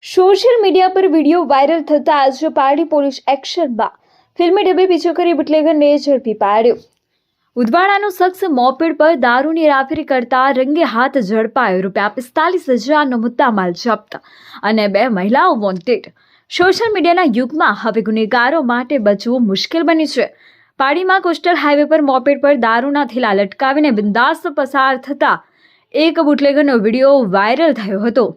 Social media પર video viral થતા આજે પારડી પોલીસ એક્શનમાં ફિલ્મી ડબ્બે પીછો કરી બુટલેગરને ઝડપી પાડ્યો। ઉદવાડાનો શખ્સ મોપેડ પર દારૂની હેરાફેરી કરતા રંગે હાથ ઝડપાયો। ₹45,000નો મુદ્દામાલ જપ્ત અને 2 મહિલાઓ વોન્ટેડ। સોશિયલ મીડિયાના યુગમાં હવે ગુનેગારો માટે બચવું મુશ્કેલ બન્યું છે। પારડીમાં કોસ્ટલ હાઈવે પર મોપેડ પર દારૂના થેલા લટકાવીને બિંદાસ પસાર થતા એક બુટલેગરનો વિડીયો વાયરલ થયો હતો।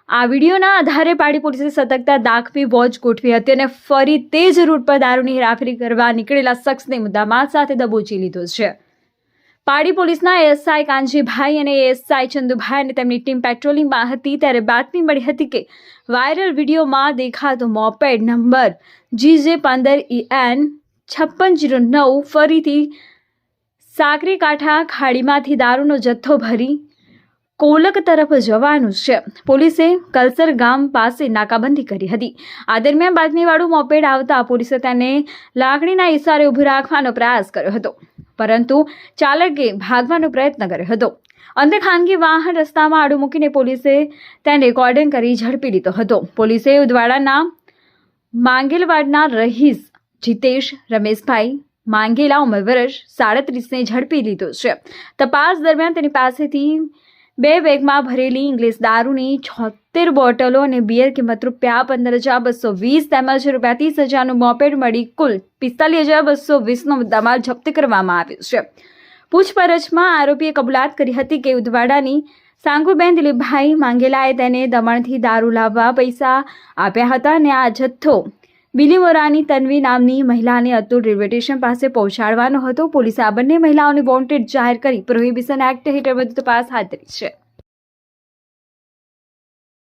આ વિડીયોના આધારે પારડી પોલીસે સતર્કતા દાખવી વોચ ગોઠવી હતી અને ફરી તે જ રૂટ પર દારૂની હેરાફેરી કરવા નીકળેલા શખ્સને મુદ્દામાલ સાથે દબોચી લીધો છે। પારડી પોલીસના એએસઆઈ કાનજીભાઈ અને એએસઆઈ ચંદુભાઈ અને તેમની ટીમ પેટ્રોલિંગમાં હતી ત્યારે બાતમી મળી હતી કે વાયરલ વિડીયોમાં દેખાતો મોપેડ નંબર GJ15EN 5609 ફરીથી સાકરીકાંઠા ખાડીમાંથી દારૂનો જથ્થો ભરી કોલક તરફ જવાનું છે। પોલીસે કલસર ગામ પાસે નાકાબંધી કરી હતી। આ દરમિયાન બાતમીવાળું મોપેડ આવતા પોલીસે તેને લાકડીના ઇશારે ઊભું રાખવાનો પ્રયાસ કર્યો હતો, પરંતુ ચાલકે ભાગવાનો પ્રયત્ન કર્યો હતો। અંતે ખાનગી વાહન રસ્તામાં આડું મૂકીને પોલીસે તેને કોર્ડન કરી ઝડપી લીધો હતો। પોલીસે ઉદવાડાના માંગેલવાડના રહીશ જીતેશ રમેશભાઈ માંગેલા ઉંમર વર્ષ 37ને ઝડપી લીધો છે। તપાસ દરમિયાન તેની પાસેથી 2 બેગમાં ભરેલી ઇંગ્લિશ દારૂની 76 બોટલો અને બિયર કિંમત ₹15,220 તેમજ ₹30,000નું મોપેડ મળી કુલ ₹45,220નો મુદ્દામાલ જપ્ત કરવામાં આવ્યો છે। પૂછપરછમાં આરોપીએ કબૂલાત કરી હતી કે ઉદવાડાની સાંગુબેન દિલીપભાઈ માંગેલાએ તેને દમણથી દારૂ લાવવા પૈસા આપ્યા હતા અને આ જથ્થો બિલીમોરાની તન્વી નામની મહિલાને અતુલ રેલવે સ્ટેશન પાસે પહોંચાડવાનો હતો। પોલીસે આ બંને મહિલાઓને વોન્ટેડ જાહેર કરી પ્રોહિબિશન એક્ટ હેઠળ વધુ તપાસ હાથ ધરી છે।